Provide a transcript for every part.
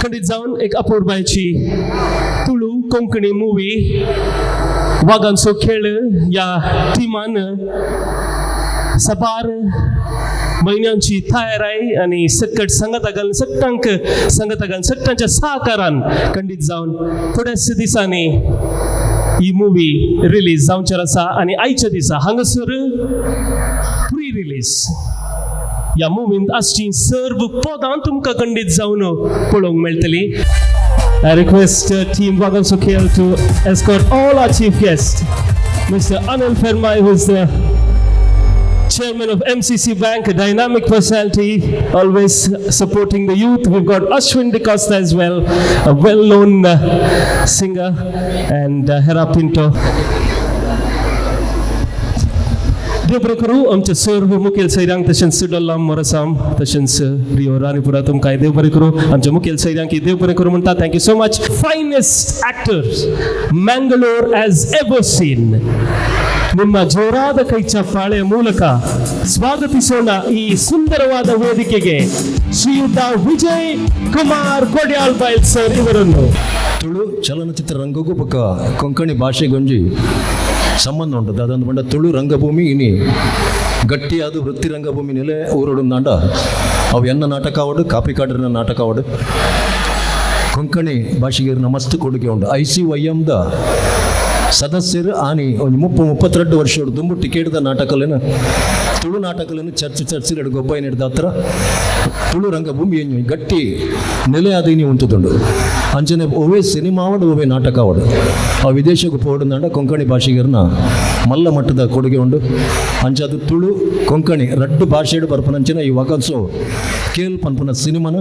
खंडित जाऊन एक अपूर्वाची तुळू कोंकणी मूवी वागांचो खेळ या टिमान सबार महिन्यांची तयारी आणि सकट संगतांच्या सहकारान खंडित जाऊन थोड्याच दिसांनी ही मूवी रिलीज जावचेर आसा आणि आयच्या दिसा हांगासर प्री रिलीज या मुवींत आसची सर्व पदां तुमकां खंडित जावन पळोवंक मेळटली. I request Team Waganso KL to escort all our chief guests. Mr. Anil Fermai, who is the Chairman of MCC Bank, a dynamic personality, always supporting the youth. We've got Ashwin De Costa as well, a well-known singer, and Hera Pinto. देवबरेकरू आमचे सर्व मुखेल सैरांक तशेंच सुडल्लाम मोरसाम तशेंच Rio Ranipura तुमकां देवबरेकरू आमचे मुखेल सैरांक देवबरेकरू म्हणटा. Thank you so much. Finest actors Mangalore as ever seen. ನಿಮ್ಮ ಜೋರಾದ ಕೈಚಪ್ಪಾಳೆ ಮೂಲಕ ಸ್ವಾಗತಿಸೋಣ ಈ ಸುಂದರವಾದ ವೇದಿಕೆಗೆ ಶ್ರೀಯುತ ವಿಜಯ್ ಕುಮಾರ್ ಕೊಡ್ಯಾಳ್ ಬೈಲ್ ಸರ್ ಇವರನ್ನು. ತುಳು ಚಲನಚಿತ್ರ ರಂಗಕ್ಕೂ ಪಕ್ಕ ಕೊಂಕಣಿ ಭಾಷೆಗೊಂಜಿ ಸಂಬಂಧ ಉಂಟು. ಅದೊಂದು ಬಂಡ ತುಳು ರಂಗಭೂಮಿ ಇನಿ ಗಟ್ಟಿಯಾದ ವೃತ್ತಿ ರಂಗಭೂಮಿ ನೆಲೆ ಊರೊಂದಾಂಡ ಅವು ಎನ್ನ ನಾಟಕ ಆವಡು ಕಾಪಿಕಾಡರಿನ ನಾಟಕ ಆವಡು ಕೊಂಕಣಿ ಭಾಷೆಗೆ ಮಸ್ತ್ ಕೊಡುಗೆ ಉಂಟು. ICYMದ ಸದಸ್ಯರು ಆನಿ ಒಂದು 32 ವರ್ಷ ದುಂಬು ಟಿಕೆಟ್ದ ನಾಟಕಲೇನು ತುಳು ನಾಟಕಲೇನು ಚರ್ಚಿ ಎರಡು ಗೊಬ್ಬ ಹಿಡ್ದ ಹತ್ರ ತುಳು ರಂಗಭೂಮಿ ಏನು ಗಟ್ಟಿ ನೆಲೆ ಅದೀನಿ ಉಂಟುದುಂಡು. ಅಂಚನೆ ಓವೇ ಸಿನಿಮಾ ಆವಡು ಓವೇ ನಾಟಕ ಆವಡು ಆ ವಿದೇಶಕ್ಕೆ ಪೋಡುಂದಾಂಡ ಕೊಂಕಣಿ ಭಾಷೆಗಿರ್ನ ಮಲ್ಲ ಮಟ್ಟದ ಕೊಡುಗೆ ಉಂಡು. ಅಂಚದು ತುಳು ಕೊಂಕಣಿ ರಡ್ಡು ಭಾಷೆಡು ಬರ್ಪನಂಚಿನ ಈ ವಾಗನ್ಸೋ ಕೇಲ್ ಪನ್ಪುನ ಸಿನಿಮಾನ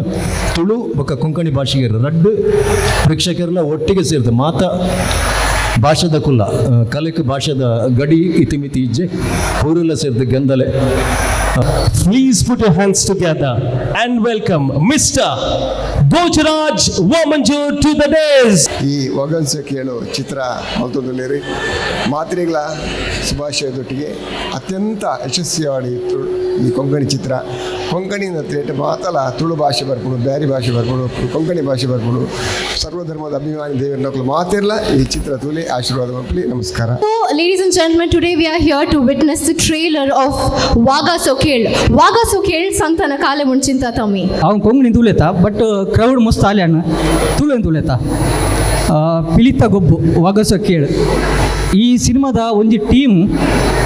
ತುಳು ಬೊಕ್ಕ ಕೊಂಕಣಿ ಭಾಷೆಗಿರ್ ರಡ್ಡು ಪ್ರೇಕ್ಷಕರೆಲ್ಲ ಒಟ್ಟಿಗೆ ಸೇರಿದೆ ಮಾತಾ ಭಾಷೆದ ಕುಲ್ಲ ಕಲೆಕ್ ಭಾಷೆದ ಗಡಿ ಇತಿಮಿತಿ ಇಜ್ಜೆ ಊರೆಲ್ಲ ಸೇರಿದ ಗೆಂದಲೆ. Please put your hands together and welcome Mr. Bojraj Womanjur to the days. ಈ ವಾಗನ್ಸೋ ಕೇಳು ಚಿತ್ರ ಮಲ್ತೊಂದುಲ್ಲೇರಿ ಮಾತ್ರೆಗಳ ಶುಭಾಶಯದೊಟ್ಟಿಗೆ ಅತ್ಯಂತ ಯಶಸ್ವಿಯಾಗಿ ಈ ಕೊಂಕಣಿ ಚಿತ್ರ ಕೊಂಕಣಿ ರೇಟ್ ಮಾತಲ್ಲ ತುಳು ಭಾಷೆ ಬರ್ಬೋದು, ಬ್ಯಾರಿ ಭಾಷೆ ಬರ್ಬೋದು, ಕೊಂಕಣಿ ಭಾಷೆ ಬರ್ಬೋದು, ಸರ್ವಧರ್ಮದ ಅಭಿಮಾನಿ ದೇವರ ನಕಲು ಮಾತಿರಲ್ಲ ಈ ಚಿತ್ರ ತುಲಿ ಆಶೀರ್ವಾದ ಮಕ್ಕಳಿ. ನಮಸ್ಕಾರ. Ladies and gentlemen, today we are here to witness the trailer of Waganso KL. Waganso KL ಸಂತನ ಕಾಲೆ ಮುಂಚಿಂತ ತಮ್ಮಿ ಅವನು ಕೊಂಗಣಿ ತುಲೇತ ಬಟ್ ಕ್ರೌಡ್ ಮಸ್ತ್ ಆಲೆ ಅಣ್ಣ ತುಳೇನು ತುಲೇತ ಪಿಲಿತ ಗೊಬ್ಬು ವಾಗಸೋ ಕೇಳು. ಈ ಸಿನಿಮಾದ ಒಂದು ಟೀಮ್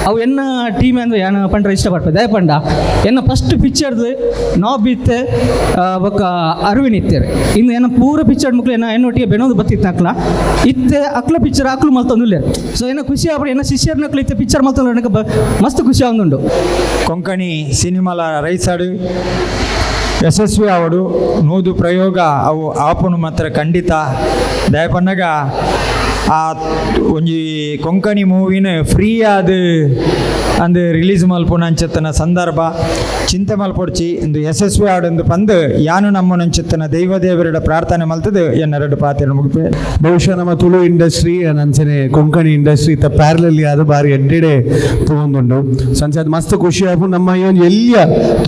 ಅವು ಎನ್ನ ಟೀಮ್ ಅಂದರೆ ಏನು ಪಂಡ್ರೆ ಇಷ್ಟಪಡ್ತದೆ ದಯ ಪಂಡ ಎನ್ನ ಫಸ್ಟ್ ಪಿಕ್ಚರ್ದು ನಾವು ಬಿತ್ತೆ ಒಕ್ಕ ಅರಿವಿನ ಇತ್ತೇವೆ ಇನ್ನು ಏನ ಪೂರ ಪಿಕ್ಚರ್ ಮಕ್ಳು ಏನ ಎನ್ನೊಟ್ಟಿಗೆ ಬೆನೋದು ಬತ್ತಿತ್ತು ಅಕ್ಲ ಇತ್ತೆ ಅಕ್ಲ ಪಿಕ್ಚರ್ ಆಕ್ಲು ಮಲ್ತೊಂದುಲ್ಲೆ ಸೊ ಏನ ಖುಷಿ ಆಗ್ಬಿಡಿ ಎನ್ನ ಶಿಷ್ಯರ ನಕ್ಲು ಇತ್ತೆ ಪಿಕ್ಚರ್ ಮಲ್ತೊಂದು ನನಗೆ ಮಸ್ತ್ ಖುಷಿ ಆಗುಂಡು. ಕೊಂಕಣಿ ಸಿನಿಮಾಲ ರೈಸಾಡು ಯಶಸ್ವಿ ಆವಡು ನೂದು ಪ್ರಯೋಗ ಅವು ಆಪನು ಮಾತ್ರ ಖಂಡಿತ ದಯಪನ್ನಾಗ ಆ ಒಂಜಿ ಕೊಂಕಣಿ ಮೂವಿನ ಫ್ರೀ ಆದ ಅಂದು ರಿಲೀಸ್ ಮಲ್ಪುನ ಅಂಚತ್ತನ ಸಂದರ್ಭ ಚಿಂತೆ ಮಲ್ಪೊಡ್ಚಿ ಇಂದು ಯಶಸ್ವಿ ಆಡೊಂದು ಪಂದು ಯಾನು ನಮ್ಮನಂಚತ್ತನ ದೈವದೇವರ ಪ್ರಾರ್ಥನೆ ಮಲ್ತದು ಎನ್ನೆರಡು ಪಾತ್ರ ಮುಗಿಪೆ. ಬಹುಶಃ ನಮ್ಮ ತುಳು ಇಂಡಸ್ಟ್ರಿ ನಂಚನೆ ಕೊಂಕಣಿ ಇಂಡಸ್ಟ್ರಿ ಇತ್ತ ಪ್ಯಾರಲಲ್ಲಿ ಅದು ಬಾರಿ ಎಡ್ಡೆಡೆ ತಗೊಂಡುಂಡು ಸಂಚೆ ಅದು ಮಸ್ತ್ ಖುಷಿ ಆಪು ನಮ್ಮ ಏನು ಎಲ್ಲಿಯ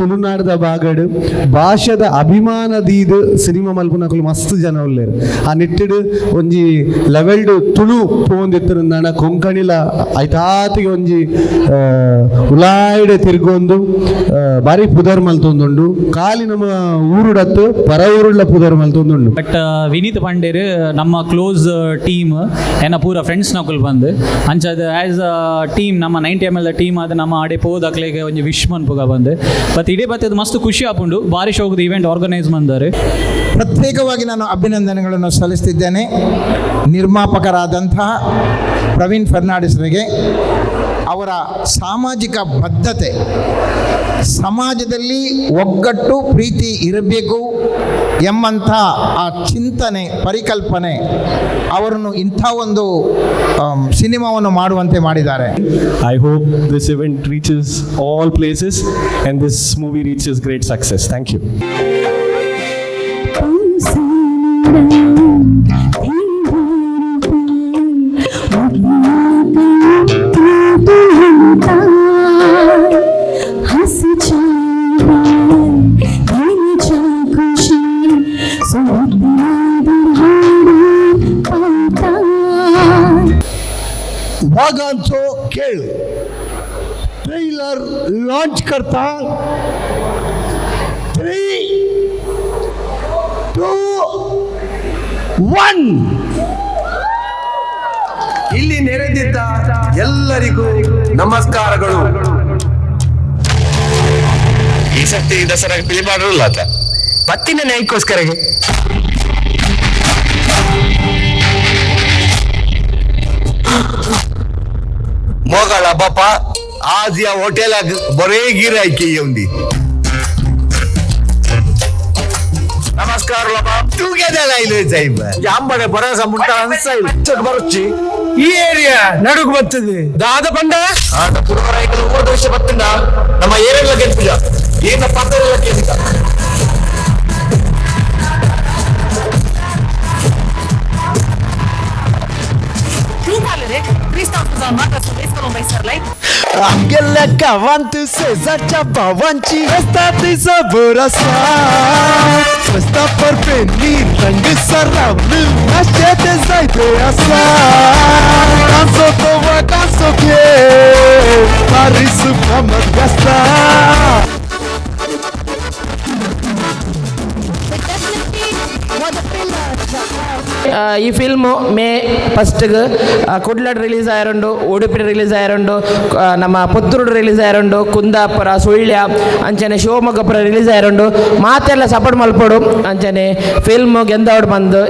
ತುಳುನಾಡದ ಬಾಗಡು ಭಾಷೆದ ಅಭಿಮಾನದೀದು ಸಿನಿಮಾ ಮಲ್ಪುನಕಲು ಮಸ್ತ್ ಜನ ಉಳ್ಳೇರು ಆ ನಿಟ್ಟಿಡು ಒಂಜಿ ಲೆವೆಲ್ಡು ತುಳು ಪೋಂದಿತ್ತರಿಂದಾಣ ಕೊಂಕಣಿಲ ಐತಾತಿಗೆ ಒಂಜಿ ಉಲಾಯ್ಡೆ ತಿರ್ಗೊಂದು ಬಾರಿ ಪುದರ್ ಮಲ್ತೊಂದುಂಡು ಕಾಲಿ ನಮ್ಮ ಊರುಡತ್ತು ಪರ ಊರುಳ್ಳ ಪುದರ್ ಮಲ್ತೊಂದುಂಡು. ಬಟ್ ವಿನೀತ್ ಪಾಂಡೇರು ನಮ್ಮ ಕ್ಲೋಸ್ ಟೀಮ್ ಏನ ಪೂರ ಫ್ರೆಂಡ್ಸ್ ನಕುಲ್ ಬಂದು ಅಂಚದ ಆ್ಯಸ್ ಅ ಟೀಮ್ ನಮ್ಮ 90ml ಟೀಮ್ ಆದ ನಮ್ಮ ಆಡೆ ಪೋದಕ್ಲೆಗೆ ಒಂದು ವಿಶ್ ಮನ್ಪುಗ ಬಂದು ಬಟ್ ಇಡೇ ಬತ್ತದು ಮಸ್ತ್ ಖುಷಿ ಆಪುಂಡು ಬಾರಿ ಶೋಕದ ಇವೆಂಟ್ ಆರ್ಗನೈಸ್ ಮಾಡಿದ್ದಾರೆ. ಪ್ರತ್ಯೇಕವಾಗಿ ನಾನು ಅಭಿನಂದನೆಗಳನ್ನು ಸಲ್ಲಿಸ್ತಿದ್ದೇನೆ ನಿರ್ಮಾಪಕರಾದಂತಹ ಪ್ರವೀಣ್ ಫರ್ನಾಂಡಿಸ್ರಿಗೆ. ಅವರ ಸಾಮಾಜಿಕ ಬದ್ಧತೆ, ಸಮಾಜದಲ್ಲಿ ಒಗ್ಗಟ್ಟು ಪ್ರೀತಿ ಇರಬೇಕು ಎಂಬಂಥ ಆ ಚಿಂತನೆ ಪರಿಕಲ್ಪನೆ ಅವರನ್ನು ಇಂಥ ಒಂದು ಸಿನಿಮಾವನ್ನು ಮಾಡುವಂತೆ ಮಾಡಿದ್ದಾರೆ. I hope this event reaches all places and this movie reaches great success. Thank you. So वागांचो खेळ ट्रेलर लॉन्च करता 3, 2, 1 ಇಲ್ಲಿ ನೆರೆದಿದ್ದ ಎಲ್ಲರಿಗೂ ನಮಸ್ಕಾರಗಳು. ಈ ಸರ್ತಿ ದಸರಾ ಫಿಲ್ಮ್ ಮಾಡಲ್ಲ ಆತ ಪತ್ತಿನ ನ್ಯಾಯಕ್ಕೋಸ್ಕರ मोगळ बापा आज या हॉटेलाक बरे गिरायकी येऊंदी. नमस्कार बाबा तू केदा लायलोय साहेब जांबडे बरासा मुंटा अनसाई बरोच्ची ಈ ಏರಿಯಾ ನಡುಗ್ ಬರ್ತದೆ ದಾದ ಬಂಡ ಆಟ ಪುರವರಾಯ್ಕಲು ಹೋದ ವರ್ಷ ಬತ್ತಂಡ ನಮ್ಮ ಏರಿಯಾ ಗೆಲ್ಪುಜ ಏನ ಪತ್ತೆಲ್ಲ ಕೇಳಿದ Angiele cavantu se zaccia bavanci Estati saborasa Questa per venir Rangi sarraunu Nascete zaide asa Canso tova canso che Parisu kamat gasta ಈ ಫಿಲ್ಮು ಮೇ 1ಗೆ ಕುಡ್ಲಡ್ ರಿಲೀಸ್ ಆಯರುಂಡು, ಉಡುಪಿ ರಿಲೀಸ್ ಆಯರುಂಡು, ನಮ್ಮ ಪುತ್ತೂರು ರಿಲೀಸ್ ಆಯರುಂಡು, ಕುಂದಾಪುರ, ಸುಳ್ಯ ಅಂಚನೆ ಶಿವಮೊಗ್ಗಪುರ ರಿಲೀಸ್ ಆಯರುಂಡು. ಮಾತೆಲ್ಲ ಸಪೋರ್ಟ್ ಮಲ್ಪಡು ಅಂಚನೆ ಫಿಲ್ಮ್ ಗೆಂದವಡು ಬಂದು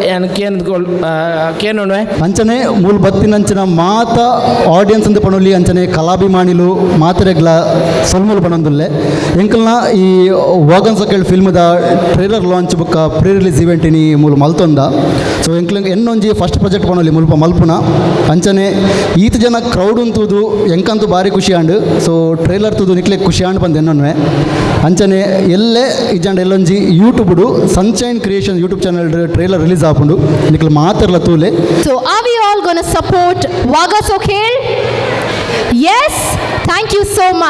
ಕೇನುವೆ ಅಂಚನೆ ಮೂಲ ಬತ್ತಿನಂಚಿನ ಮಾತ ಆಡಿಯನ್ಸ್ ಅಂತ ಪಣೊಲಿ ಅಂಚನೆ ಕಲಾಭಿಮಾನಿಲು ಮಾತೆರೆಗ್ಲ ಸೊಲ್ಮೂಲು ಪಣೊಂದುಲ್ಲೆ ಎಂಕಲ್ನ ಈ ವಾಗನ್ ಸೊಕೇಳ್ ಫಿಲ್ಮ್ದ ಟ್ರೈಲರ್ ಲಾಂಚ್ ಬುಕ್ಕ ಪ್ರೀ ರಿಲೀಸ್ ಇವೆಂಟಿನಿ ಮೂಲ ಮಲ್ತೊಂದ ಸೊ ಎಂಕ್ಲಂಗೆ ಎನ್ನೊಂಜಿ ಫಸ್ಟ್ ಪ್ರಾಜೆಕ್ಟ್ ಪಣೊಲಿ ಮುಲ್ಪ ಮಲ್ಪುನ ಅಂಚನೆ ಈತ ಜನ ಕ್ರೌಡ್ ಉಂತುದು ಎಂಕಂತೂ ಭಾರಿ ಖುಷಿ ಆಂಡ್ ಸೊ ಟ್ರೈಲರ್ ತುದು ನಿಕ್ಲೆ ಖುಷಿ ಆಂಡ್ ಬಂದು ಎನ್ನೊನ್ವೆ ಅಂಚನೆ ಎಲ್ಲೇ ಇಜಾಂಡ್ ಎಲ್ಲೊಂಜಿ ಯೂಟ್ಯೂಬ್ಡು Sunshine Creation YouTube channel trailer release ಆಪುಂಡು ನಿಕ್ಲೆ ಮಾತಾಡ್ಲ ತೂಲೆ. So are we all gonna support Vaga Sokhel? Yes, thank you so much.